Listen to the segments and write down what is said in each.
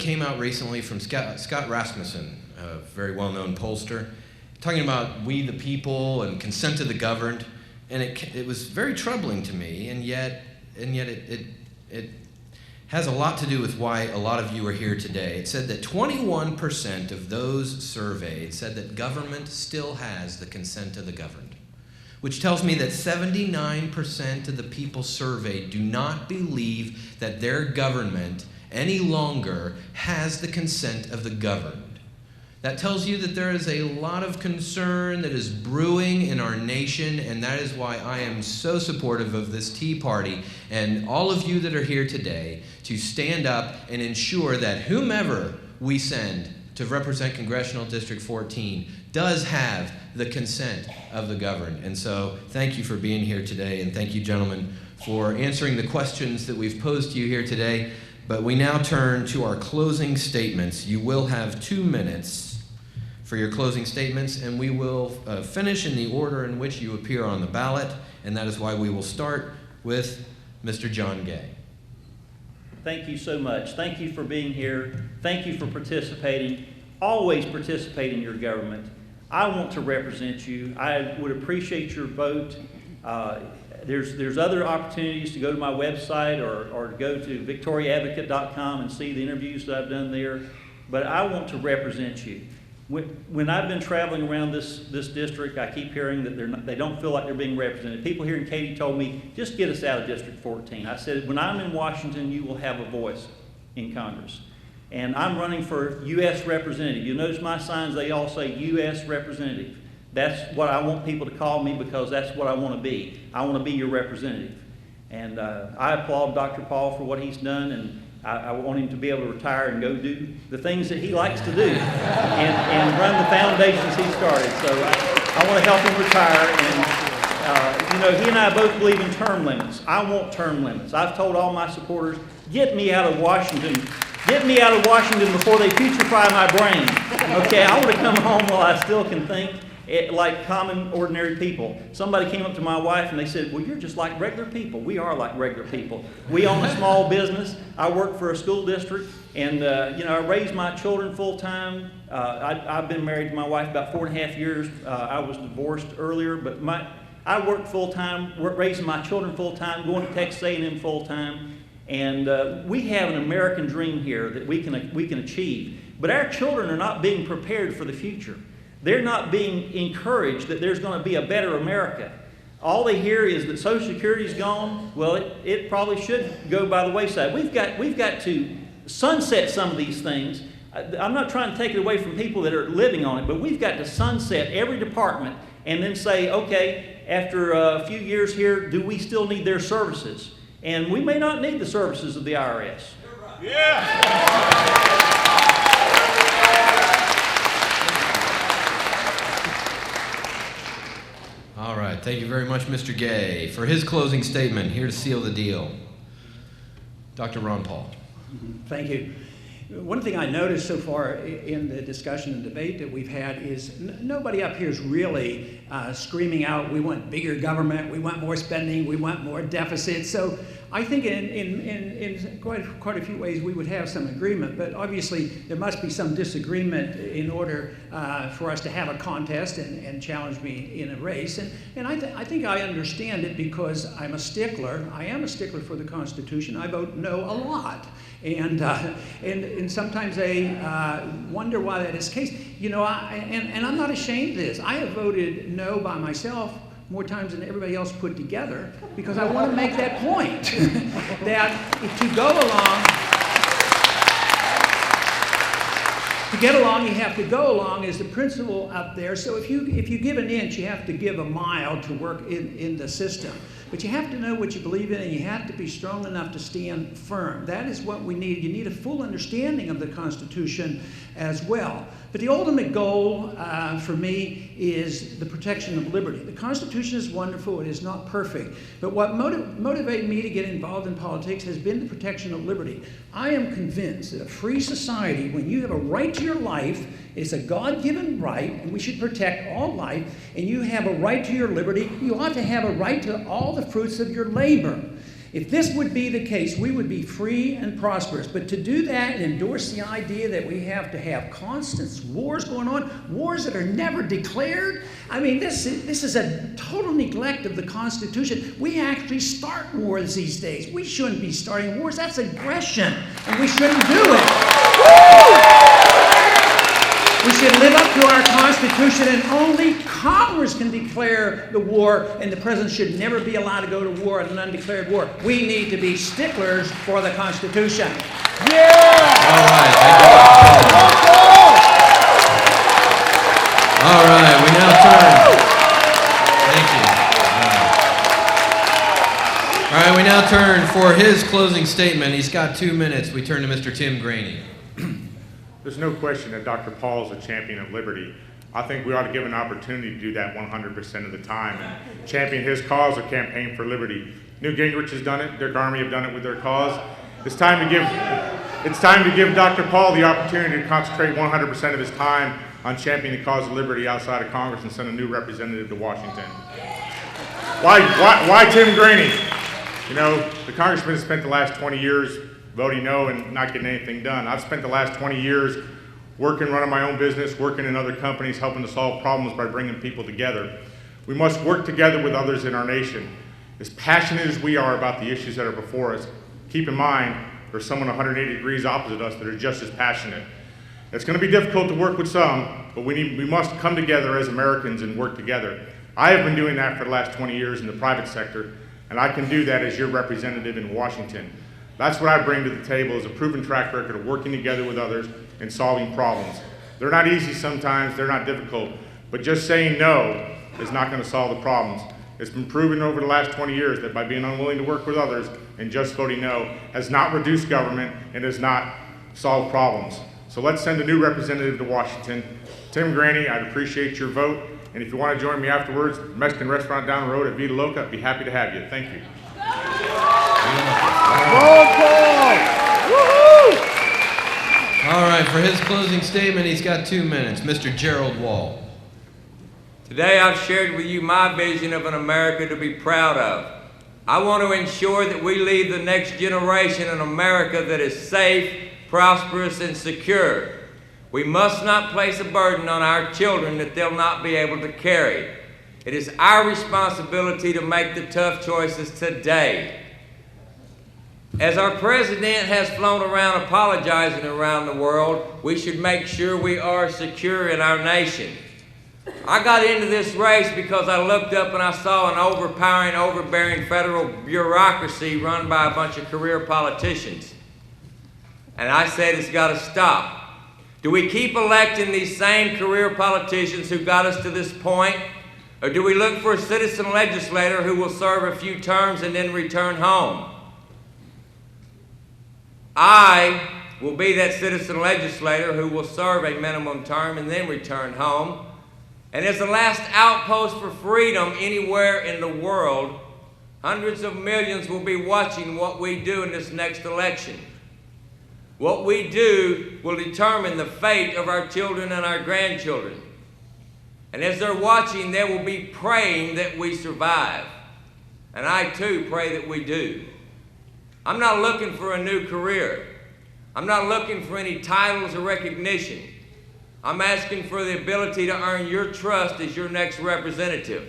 Came out recently from Scott Rasmussen, a very well-known pollster, talking about we the people and consent to the governed, and it was very troubling to me, and yet it has a lot to do with why a lot of you are here today. It said that 21% of those surveyed said that government still has the consent of the governed, which tells me that 79% of the people surveyed do not believe that their government any longer has the consent of the governed. That tells you that there is a lot of concern that is brewing in our nation, and that is why I am so supportive of this Tea Party and all of you that are here today to stand up and ensure that whomever we send to represent Congressional District 14 does have the consent of the governed. And so thank you for being here today, and thank you, gentlemen, for answering the questions that we've posed to you here today. But we now turn to our closing statements. You will have 2 minutes for your closing statements, and we will finish in the order in which you appear on the ballot, and that is why we will start with Mr. John Gay. Thank you so much. Thank you for being here. Thank you for participating. Always participate in your government. I want to represent you. I would appreciate your vote. There's other opportunities to go to my website or to go to victoriaadvocate.com and see the interviews that I've done there. But I want to represent you. When I've been traveling around this district, I keep hearing that they don't feel like they're being represented. People here in Katy told me, just get us out of District 14. I said, when I'm in Washington, you will have a voice in Congress. And I'm running for U.S. representative. You'll notice my signs, they all say U.S. representative. That's what I want people to call me, because that's what I want to be. I want to be your representative. And I applaud Dr. Paul for what he's done, and I want him to be able to retire and go do the things that he likes to do and run the foundations he started. So I want to help him retire. And, he and I both believe in term limits. I want term limits. I've told all my supporters, get me out of Washington. Get me out of Washington before they putrefy my brain. Okay, I want to come home while I still can think like common, ordinary people. Somebody came up to my wife and they said, well, you're just like regular people. We are like regular people. We own a small business. I work for a school district, and I raise my children full time. I've been married to my wife about 4.5 years. I was divorced earlier, but I work full time, raising my children full time, going to Texas A&M full time. And we have an American dream here that we can achieve. But our children are not being prepared for the future. They're not being encouraged that there's going to be a better America. All they hear is that Social Security's gone. Well, it probably should go by the wayside. We've got to sunset some of these things. I'm not trying to take it away from people that are living on it, but we've got to sunset every department and then say, okay, after a few years here, do we still need their services? And we may not need the services of the IRS. Yeah! All right, thank you very much, Mr. Gay. For his closing statement, here to seal the deal, Dr. Ron Paul. Thank you. One thing I noticed so far in the discussion and debate that we've had is nobody up here is really screaming out, we want bigger government, we want more spending, we want more deficit. So I think in quite a few ways we would have some agreement, but obviously there must be some disagreement in order for us to have a contest and challenge me in a race. And I think I understand it because I'm a stickler. I am a stickler for the Constitution. I vote no a lot. And sometimes I wonder why that is the case. And I'm not ashamed of this. I have voted no by myself more times than everybody else put together, because I want to make that point that to go along, to get along, you have to go along is the principle up there. So if you give an inch, you have to give a mile to work in the system. But you have to know what you believe in, and you have to be strong enough to stand firm. That is what we need. You need a full understanding of the Constitution as well. But the ultimate goal for me is the protection of liberty. The Constitution is wonderful. It is not perfect. But what motivated me to get involved in politics has been the protection of liberty. I am convinced that a free society, when you have a right to your life, it's a God-given right, and we should protect all life, and you have a right to your liberty, you ought to have a right to all the fruits of your labor. If this would be the case, we would be free and prosperous. But to do that and endorse the idea that we have to have constant wars going on, wars that are never declared, I mean, this is a total neglect of the Constitution. We actually start wars these days. We shouldn't be starting wars. That's aggression, and we shouldn't do it. Woo! We should live up to our Constitution, and only Congress can declare the war, and the president should never be allowed to go to war in an undeclared war. We need to be sticklers for the Constitution. Yeah! All right, thank you. All right, we now turn. Thank you. All right, we now turn for his closing statement. He's got 2 minutes. We turn to Mr. Tim Graney. There's no question that Dr. Paul is a champion of liberty. I think we ought to give an opportunity to do that 100% of the time and champion his cause or campaign for liberty. Newt Gingrich has done it. Dick Armey have done it with their cause. It's time to give Dr. Paul the opportunity to concentrate 100% of his time on championing the cause of liberty outside of Congress and send a new representative to Washington. Why Tim Graney? You know, the congressman has spent the last 20 years voting no and not getting anything done. I've spent the last 20 years working, running my own business, working in other companies, helping to solve problems by bringing people together. We must work together with others in our nation. As passionate as we are about the issues that are before us, keep in mind there's someone 180 degrees opposite us that are just as passionate. It's going to be difficult to work with some, but we must come together as Americans and work together. I have been doing that for the last 20 years in the private sector, and I can do that as your representative in Washington. That's what I bring to the table, is a proven track record of working together with others and solving problems. They're not easy sometimes, they're not difficult, but just saying no is not going to solve the problems. It's been proven over the last 20 years that by being unwilling to work with others and just voting no has not reduced government and has not solved problems. So let's send a new representative to Washington. Tim Graney, I'd appreciate your vote, and if you want to join me afterwards, Mexican restaurant down the road at Vida Loca, I'd be happy to have you. Thank you. All right, for his closing statement, he's got 2 minutes. Mr. Gerald Wall. Today I've shared with you my vision of an America to be proud of. I want to ensure that we leave the next generation an America that is safe, prosperous, and secure. We must not place a burden on our children that they'll not be able to carry. It is our responsibility to make the tough choices today. As our president has flown around apologizing around the world, we should make sure we are secure in our nation. I got into this race because I looked up and I saw an overpowering, overbearing federal bureaucracy run by a bunch of career politicians. And I said it's got to stop. Do we keep electing these same career politicians who got us to this point? Or do we look for a citizen legislator who will serve a few terms and then return home? I will be that citizen legislator who will serve a minimum term and then return home. And as the last outpost for freedom anywhere in the world, hundreds of millions will be watching what we do in this next election. What we do will determine the fate of our children and our grandchildren. And as they're watching, they will be praying that we survive. And I too pray that we do. I'm not looking for a new career. I'm not looking for any titles or recognition. I'm asking for the ability to earn your trust as your next representative.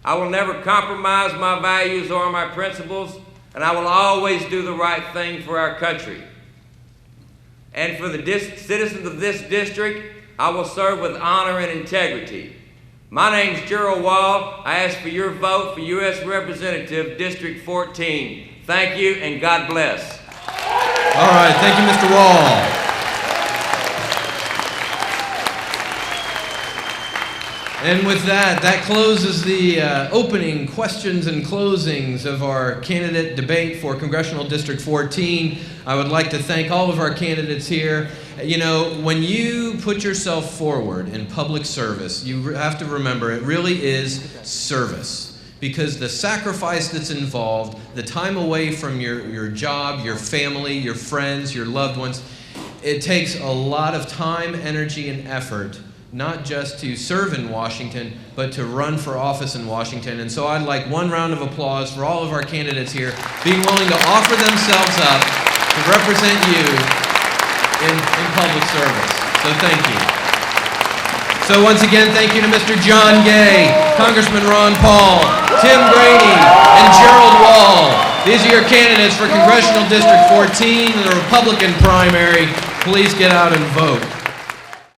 I will never compromise my values or my principles, and I will always do the right thing for our country. And for the citizens of this district, I will serve with honor and integrity. My name's Gerald Wall. I ask for your vote for U.S. Representative, District 14. Thank you, and God bless. All right, thank you, Mr. Wall. And with that, that closes the opening questions and closings of our candidate debate for Congressional District 14. I would like to thank all of our candidates here. You know, when you put yourself forward in public service, you have to remember it really is service. Because the sacrifice that's involved, the time away from your job, your family, your friends, your loved ones, it takes a lot of time, energy, and effort not just to serve in Washington, but to run for office in Washington. And so I'd like one round of applause for all of our candidates here being willing to offer themselves up to represent you in public service. So thank you. So once again, thank you to Mr. John Gay, Congressman Ron Paul, Tim Grady, and Gerald Wall. These are your candidates for Congressional District 14 in the Republican primary. Please get out and vote.